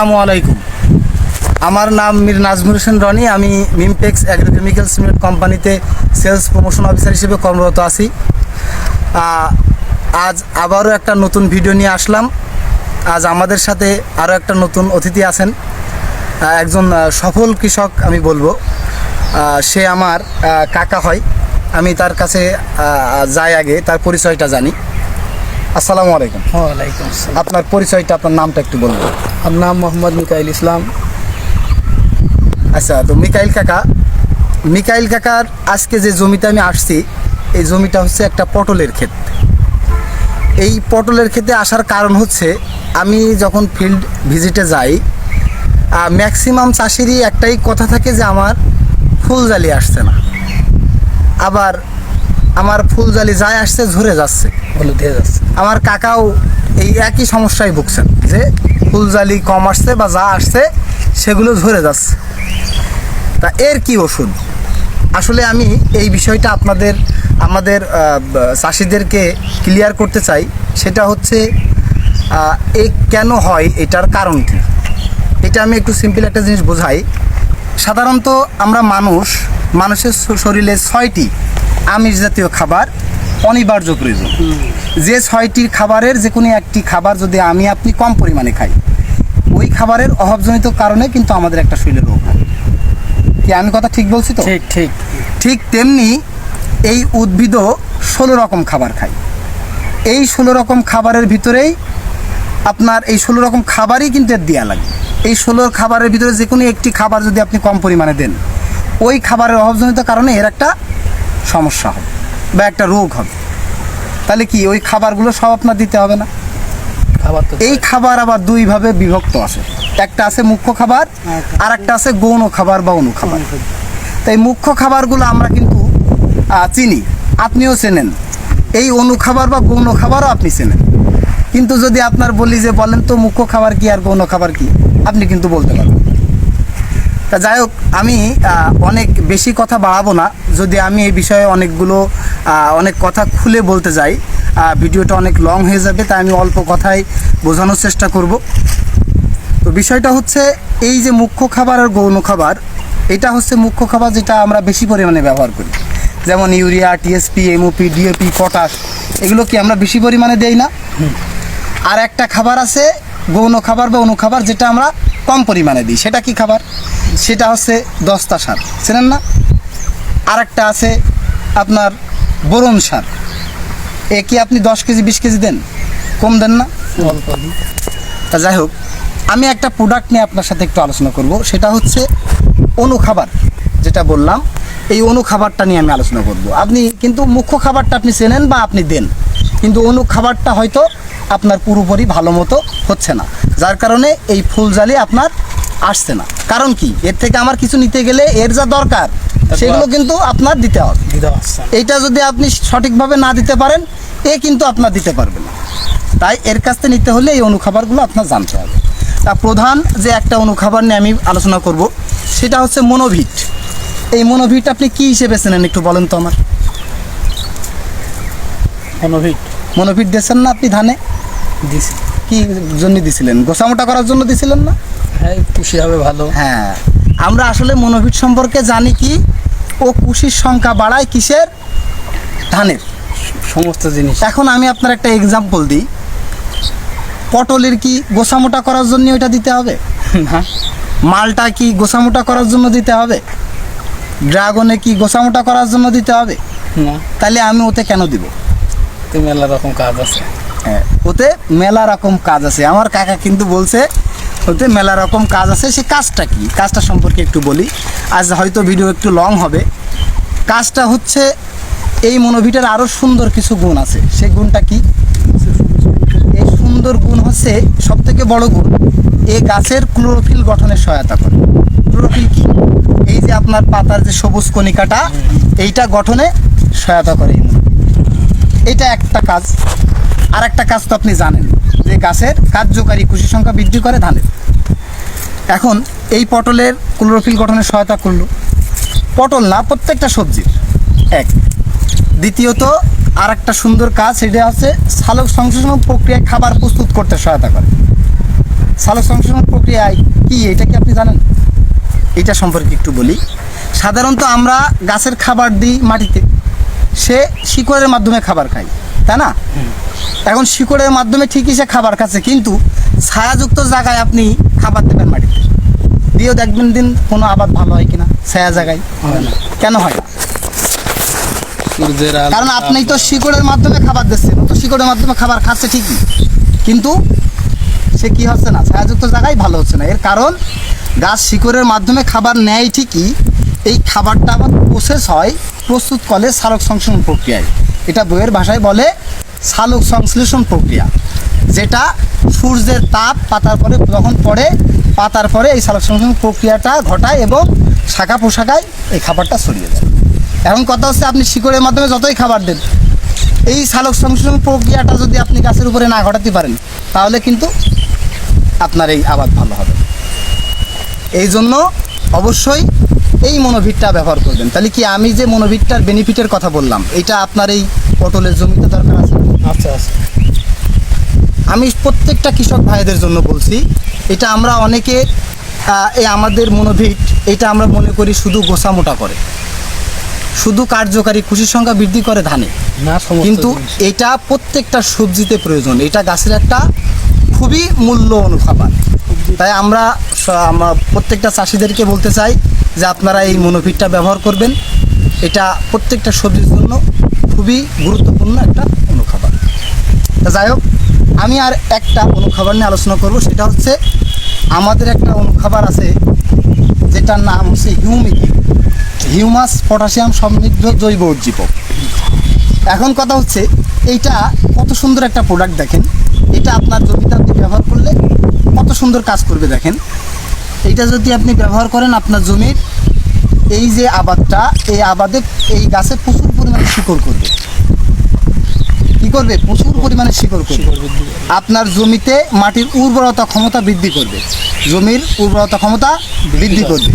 আসসালামু আলাইকুম। আমার নাম মীর নাজমুল হোসেন রনি। আমি মিমটেক্স অ্যাগ্রোকেমিক্যালস লিমিটেড কোম্পানিতে সেলস প্রমোশন অফিসার হিসেবে কর্মরত আছি। আজ আবারও একটা নতুন ভিডিও নিয়ে আসলাম। আজ আমাদের সাথে আরও একটা নতুন অতিথি আছেন, একজন সফল কৃষক আমি বলবো। সে আমার কাকা হয়। আমি তার কাছে যাই, আগে তার পরিচয়টা জানি। আসসালামু আলাইকুম। ওয়ালাইকুম আসসালাম। আপনার পরিচয়টা, আপনার নামটা একটু বলবেন। আমার নাম মোহাম্মদ মিকাইল ইসলাম। আচ্ছা, তো মিকাইল কাকার আজকে যে জমিতে আমি আসছি, এই জমিটা হচ্ছে একটা পটলের ক্ষেত। এই পটলের ক্ষেতে আসার কারণ হচ্ছে, আমি যখন ফিল্ড ভিজিটে যাই, ম্যাক্সিমাম চাষিরই একটাই কথা থাকে যে আমার ফুলজালি আসছে না। আবার আমার ফুলজালি যায় আসছে, ঝরে যাচ্ছে, হলুদ হয়ে যাচ্ছে। আমার কাকাও এই একই সমস্যায় ভুগছেন যে ফুলজালি কম আসছে বা যা আসছে সেগুলো ঝরে যাচ্ছে। তা এর কি ওষুধ? আসলে আমি এই বিষয়টা আমাদের চাষিদেরকে ক্লিয়ার করতে চাই। সেটা হচ্ছে এ কেন হয়, এটার কারণ কি। এটা আমি একটু সিম্পল একটা জিনিস বোঝাই। সাধারণত আমরা মানুষের শরীরে 6টি আমিষ জাতীয় খাবার অনিবার্য প্রয়োজন। যে 6টি খাবারের যে কোনো একটি খাবার যদি আপনি কম পরিমাণে খাই, ওই খাবারের অভাবজনিত কারণে কিন্তু আমাদের একটা শরীরে রোগ হয়। কি আমি কথা ঠিক বলছি তো? ঠিক ঠিক ঠিক তেমনি এই উদ্ভিদও 16 রকম খাবার খায়। এই 16 রকম খাবারের ভিতরেই আপনার এই 16 রকম খাবারই কিন্তু এর দেওয়া লাগে। এই 16 খাবারের ভিতরে যে কোনো একটি খাবার যদি আপনি কম পরিমাণে দেন, ওই খাবারের অভাবজনিত কারণে এর একটা সমস্যা হবে বা একটা রোগ হবে। তাহলে কি ওই খাবারগুলো সব আপনার দিতে হবে না? খাবার তো এই খাবার আবার দুইভাবে বিভক্ত আছে। একটা আছে মুখ্য খাবার, আর একটা আছে গৌণ খাবার বা অনু খাবার। তাই মুখ্য খাবারগুলো আমরা কিন্তু চিনি, আপনিও চেনেন। এই অনু খাবার বা গৌণ খাবারও আপনি চেনেন। কিন্তু যদি আপনার বলি যে বলেন তো মুখ্য খাবার কি আর গৌণ খাবার কি, আপনি কিন্তু বলতে পারবেন। তা যাই হোক, আমি অনেক বেশি কথা বাড়াবো না। যদি আমি এই বিষয়ে অনেক কথা খুলে বলতে যাই, ভিডিওটা অনেক লং হয়ে যাবে। তাই আমি অল্প কথায় বোঝানোর চেষ্টা করব। তো বিষয়টা হচ্ছে, এই যে মুখ্য খাবার আর গৌণ খাবার, এটা হচ্ছে মুখ্য খাবার যেটা আমরা বেশি পরিমাণে ব্যবহার করি। যেমন urea, TSP, MOP, DAP, potash, এগুলো কি আমরা বেশি পরিমাণে দেই না? আর একটা খাবার আছে গৌণ খাবার বা অনু খাবার, যেটা আমরা কম পরিমাণে দিই। সেটা কি খাবার? সেটা হচ্ছে দস্তা সার, চেনেন না? আর একটা আছে আপনার বোরন সার। এ কি আপনি 10 কেজি 20 কেজি দেন? কম দেন না? অল্প দিই। তা যাই হোক, আমি একটা প্রোডাক্ট নিয়ে আপনার সাথে একটু আলোচনা করব। সেটা হচ্ছে অনু খাবার, যেটা বললাম, এই অনু খাবারটা নিয়ে আমি আলোচনা করব। আপনি কিন্তু মুখ্য খাবারটা আপনি চেনেন বা আপনি দেন, কিন্তু অনু খাবারটা হয়তো আপনার পুরোপুরি ভালো মতো হচ্ছে না, যার কারণে এই ফুলজালি আপনার আসছে না। কারণ কি? এর থেকে আমার কিছু নিতে গেলে এর যা দরকার সেগুলো কিন্তু আপনার দিতে হবে। এইটা যদি আপনি সঠিকভাবে না দিতে পারেন, কিন্তু আপনার দিতে পারবে না। তাই এর কাছ থেকে নিতে হলে এই অনুখাবারগুলো আপনার জানতে হবে। তা প্রধান যে একটা অনুখাবার নিয়ে আমি আলোচনা করব, সেটা হচ্ছে মনোভিট। এই মনোভিট আপনি কি হিসেবে চেনেন একটু বলেন তো আমার। মনোভিট দিয়েছেন না আপনি ধানে? দিছি। কি জন্য দিছিলেন? গোছামোটা করার জন্য দিছিলেন না? হ্যাঁ, খুশি হবে ভালো। হ্যাঁ, আমরা আসলে মনোভিট সম্পর্কে জানি কি, ও কুশির সংখ্যা বাড়ায় কিসের? ধানের সমস্ত জিনিস। এখন আমি আপনার একটা এক্সাম্পল দিই। পটলের কি গোছামোটা করার জন্য ওইটা দিতে হবে? না। মালটা কি গোছামোটা করার জন্য দিতে হবে? ড্রাগনে কি গোছামোটা করার জন্য দিতে হবে? না। তাহলে আমি ওতে কেন দিব? তো মেলা রকম কাজ আছে। হ্যাঁ, ওতে মেলা রকম কাজ আছে। আমার কাকা কিন্তু বলছে ওতে মেলা রকম কাজ আছে। সে কাজটা কি? কাজটা সম্পর্কে একটু বলি। আজ হয়তো ভিডিও একটু লং হবে। কাজটা হচ্ছে, এই মনোভিটের আরও সুন্দর কিছু গুণ আছে। সেই গুণটা কি? এই সুন্দর গুণ হচ্ছে, সবথেকে বড় গুণ, এই গাছের ক্লোরোফিল গঠনের সহায়তা করে। ক্লোরোফিল কি? এই যে আপনার পাতার যে সবুজ কণিকাটা, এইটা গঠনে সহায়তা করে এই মনোভিট। এটা একটা কাজ। আর একটা কাজ তো আপনি জানেন, যে গাছের কার্যকারী কুশি সংখ্যা বৃদ্ধি করে ধানের। এখন এই পটলের ক্লোরোফিল গঠনের সহায়তা করলো। পটল না, প্রত্যেকটা সবজির এক। দ্বিতীয়ত আর একটা সুন্দর কাজ, সেটা হচ্ছে সালোক সংশ্লেষণ প্রক্রিয়ায় খাবার প্রস্তুত করতে সহায়তা করে। সালোক সংশ্লেষণ প্রক্রিয়ায় কি, এটা কি আপনি জানেন? এটা সম্পর্কে একটু বলি। সাধারণত আমরা গাছের খাবার দিই মাটিতে, সে শিকড়ের মাধ্যমে খাবার খায়, তাই না? এখন শিকড়ের মাধ্যমে ঠিকই সে খাবার খাচ্ছে, কিন্তু ছায়াযুক্ত জায়গায় আপনি খাবার দেবেন মাটিতে, দিয়েও দেখবেন দিন কোনো আবাদ ভালো হয় কিনা ছায়া জায়গায়। হয় না। কেন হয় না? সূর্যের আলো, কারণ আপনি তো শিকড়ের মাধ্যমে খাবার দিচ্ছেন, ও তো শিকড়ের মাধ্যমে খাবার খাচ্ছে ঠিকই, কিন্তু সে কি হচ্ছে না, ছায়াযুক্ত জায়গায় ভালো হচ্ছে না। এর কারণ গাছ শিকড়ের মাধ্যমে খাবার নেয় ঠিকই, এই খাবারটা আবার প্রসেস হয়, প্রস্তুত করে সালোক সংশ্লেষণ প্রক্রিয়ায়। এটা বইয়ের ভাষায় বলে সালোক সংশ্লেষণ প্রক্রিয়া, যেটা সূর্যের তাপ পাতার পরে যখন পড়ে, পাতার পরে এই সালোক সংশ্লেষণ প্রক্রিয়াটা ঘটায় এবং শাখা পোশাকায় এই খাবারটা ছড়িয়ে যায়। এখন কথা হচ্ছে, আপনি শিকড়ের মাধ্যমে যতই খাবার দেন, এই সালোক সংশ্লেষণ প্রক্রিয়াটা যদি আপনি গাছের উপরে না ঘটাতে পারেন, তাহলে কিন্তু আপনার এই আবাদ ভালো হবে। এই জন্য অবশ্যই এই মনোভিটটা ব্যবহার করবেন। তাহলে কি আমি যে মনোভিটটার বেনিফিটের কথা বললাম, এটা আপনার এই পটলের জমিতে দরকার আছে? আচ্ছা আচ্ছা। আমি প্রত্যেকটা কৃষক ভাইদের জন্য বলছি, এটা আমরা অনেকে এই আমাদের মনোভিট, এটা আমরা মনে করি শুধু গোছা মোটা করে, শুধু কার্যকারী কুশির সংখ্যা বৃদ্ধি করে ধানে, না, সমস্ত কিন্তু জিনিস। এটা প্রত্যেকটা সবজিতে প্রয়োজন। এটা গাছের একটা খুবই মূল্য অনুখাবার। তাই আমরা প্রত্যেকটা চাষিদেরকে বলতে চাই যে আপনারা এই মনোভিটটা ব্যবহার করবেন। এটা প্রত্যেকটা সবজির জন্য খুবই গুরুত্বপূর্ণ একটা অনুখাবার। তা যাই হোক, আমি আর একটা অনুখাবার নিয়ে আলোচনা করব। সেটা হচ্ছে আমাদের একটা অনুখাবার আছে যেটার নাম হচ্ছে হিউমিকি, হিউমাস পটাশিয়াম সমৃদ্ধ জৈব উদ্দীপক। এখন কথা হচ্ছে, এইটা কত সুন্দর একটা প্রোডাক্ট দেখেন। এটা আপনার জমিতে আপনি ব্যবহার করলে কত সুন্দর কাজ করবে দেখেন। এইটা যদি আপনি ব্যবহার করেন আপনার জমির এই যে আবাদটা, এই আবাদে এই গাছে প্রচুর পরিমাণে শিকড় করবে। কি করবে? প্রচুর পরিমাণে শিকড় করবে। শিকড় বৃদ্ধি করে। আপনার জমিতে মাটির উর্বরতা ক্ষমতা বৃদ্ধি করবে, জমির উর্বরতা ক্ষমতা বৃদ্ধি করবে,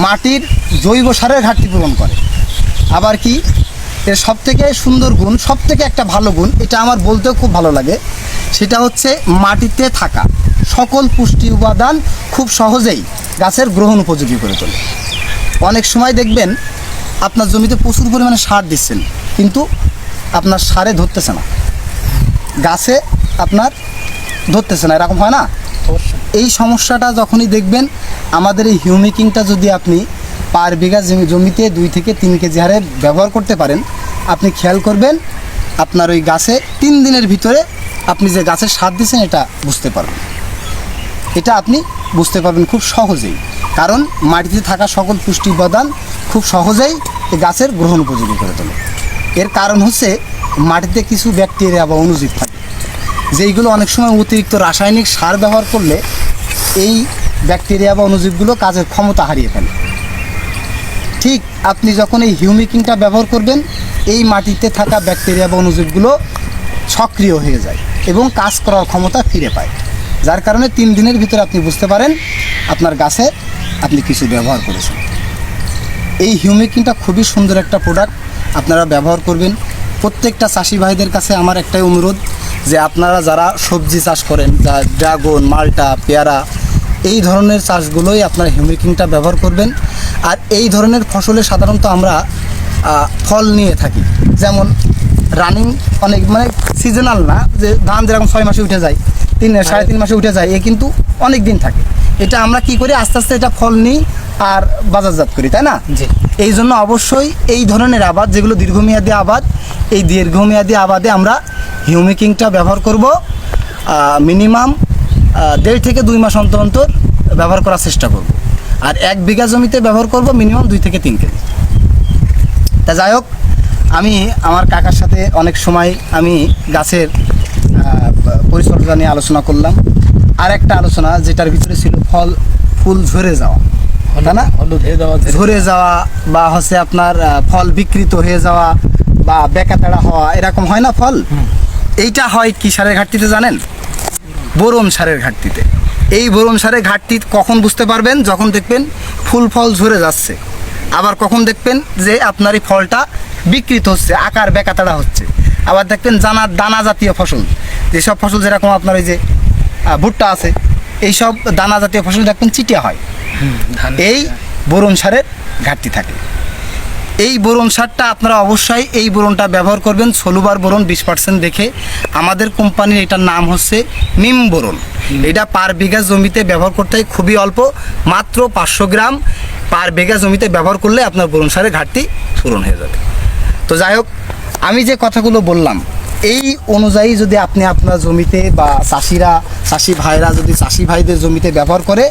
মাটির জৈব সারের ঘাটতি পূরণ করে। আবার কি, এর সবথেকে সুন্দর গুণ, সবথেকে একটা ভালো গুণ, এটা আমার বলতেও খুব ভালো লাগে, সেটা হচ্ছে মাটিতে থাকা সকল পুষ্টি উপাদান খুব সহজেই গাছের গ্রহণ উপযোগী করে তোলে। অনেক সময় দেখবেন আপনার জমিতে প্রচুর পরিমাণে সার দিচ্ছেন, কিন্তু আপনার সারে ধরতেছে না, গাছে আপনার ধরতেছে না, এরকম হয় না? অবশ্যই। এই সমস্যাটা যখনই দেখবেন, আমাদের এই হিউমিকিংটা যদি আপনি পার বিঘা জমিতে 2 থেকে 3 কেজি হারে ব্যবহার করতে পারেন, আপনি খেয়াল করবেন আপনার ওই গাছে 3 দিনের ভিতরে আপনি যে গাছের সার দিচ্ছেন এটা বুঝতে পারবেন। এটা আপনি বুঝতে পারবেন খুব সহজেই, কারণ মাটিতে থাকা সকল পুষ্টি উপাদান খুব সহজেই এই গাছের গ্রহণ উপযোগী করে তোলে। এর কারণ হচ্ছে মাটিতে কিছু ব্যাকটেরিয়া বা অণুজীব থাকে, যেইগুলো অনেক সময় অতিরিক্ত রাসায়নিক সার ব্যবহার করলে এই ব্যাকটেরিয়া বা অণুজীবগুলো কাজের ক্ষমতা হারিয়ে ফেলে। ঠিক আপনি যখন এই হিউমিকিংটা ব্যবহার করবেন, এই মাটিতে থাকা ব্যাকটেরিয়া বা অণুজীবগুলো সক্রিয় হয়ে যায় এবং কাজ করার ক্ষমতা ফিরে পায়, যার কারণে 3 দিনের ভিতরে আপনি বুঝতে পারেন আপনার গাছে আপনি কিছু ব্যবহার করেছেন। এই হিউমিকিংটা খুবই সুন্দর একটা প্রোডাক্ট, আপনারা ব্যবহার করবেন। প্রত্যেকটা চাষি ভাইদের কাছে আমার একটাই অনুরোধ, যে আপনারা যারা সবজি চাষ করেন, যা ড্রাগন, মাল্টা, পেয়ারা, এই ধরনের চাষগুলোই আপনারা হিউমিকিংটা ব্যবহার করবেন। আর এই ধরনের ফসলে সাধারণত আমরা ফল নিয়ে থাকি, যেমন রানিং অনেক, মানে সিজনাল না, যে ধান যেরকম 6 মাসে উঠে যায়, 3.5 মাসে উঠে যায়, এ কিন্তু অনেক দিন থাকে। এটা আমরা কি করি, আস্তে আস্তে এটা ফল নিই আর বাজারজাত করি, তাই না? জি। এই জন্য অবশ্যই এই ধরনের আবাদ, যেগুলো দীর্ঘমেয়াদী আবাদ, এই দীর্ঘমেয়াদী আবাদে আমরা হিউমিকিংটা ব্যবহার করব। মিনিমাম 1.5 থেকে 2 মাস অন্তর অন্তর ব্যবহার করার চেষ্টা করব। আর 1 বিঘা জমিতে ব্যবহার করব মিনিমাম 2 থেকে 3 কেজি। তা যাই হোক, আমি আমার কাকার সাথে অনেক সময় আমি গাছের পরিচর্যা নিয়ে আলোচনা করলাম। আর একটা আলোচনা যেটার ভিতরে ছিল ফুল ঝরে যাওয়া, তাই না? হলুদ হয়ে যাওয়া, ঝরে যাওয়া বা হচ্ছে আপনার ফল বিকৃত হয়ে যাওয়া বা বেকাতাড়া হওয়া, এরকম হয় না ফল? এইটা হয় কি সারের ঘাটতিতে জানেন? বোরন সারের ঘাটতিতে। এই বোরন সারের ঘাটতি কখন বুঝতে পারবেন? যখন দেখবেন ফুল ফল ঝরে যাচ্ছে, আবার কখন দেখবেন যে আপনার এই ফলটা বিকৃত হচ্ছে, আকার বেকাতাড়া হচ্ছে। আবার দেখবেন দানা জাতীয় ফসল, যেসব ফসল যেরকম আপনার ওই যে ভুট্টা আছে, এইসব দানা জাতীয় ফসল দেখবেন চিটিয়া হয়, এই বোরন সারের ঘাটতি থাকে। এই বোরন সারটা আপনারা অবশ্যই এই বোরনটা ব্যবহার করবেন, সলুবার বোরন 20% দেখে। আমাদের কোম্পানির এটার নাম হচ্ছে নিম বোরন। এটা পার বিঘা জমিতে ব্যবহার করতে হয় খুবই অল্প, মাত্র 500 গ্রাম পার বিঘা জমিতে ব্যবহার করলে আপনার বোরন সারের ঘাটতি পূরণ হয়ে যাবে। তো যাই হোক, আমি যে কথাগুলো বললাম এই অনুযায়ী যদি আপনি আপনার জমিতে বা চাষি ভাইরা যদি চাষি ভাইদের জমিতে ব্যবহার করে,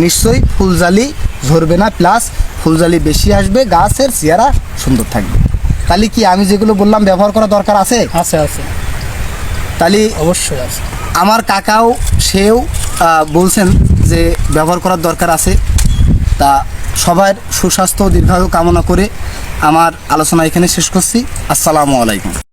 নিশ্চয়ই ফুলজালি ঝরবে না, প্লাস ফুলজালি বেশি আসবে, গাছের চেহারা সুন্দর থাকবে। তাহলে কি আমি যেগুলো বললাম ব্যবহার করা দরকার আছে? আছে আছে, তাহলে অবশ্যই আছে। আমার কাকাও সেও বলছেন যে ব্যবহার করার দরকার আছে। তা সবার সুস্বাস্থ্য ও দীর্ঘায়ু কামনা করে আমার আলোচনা এখানে শেষ করছি। আসসালামু আলাইকুম।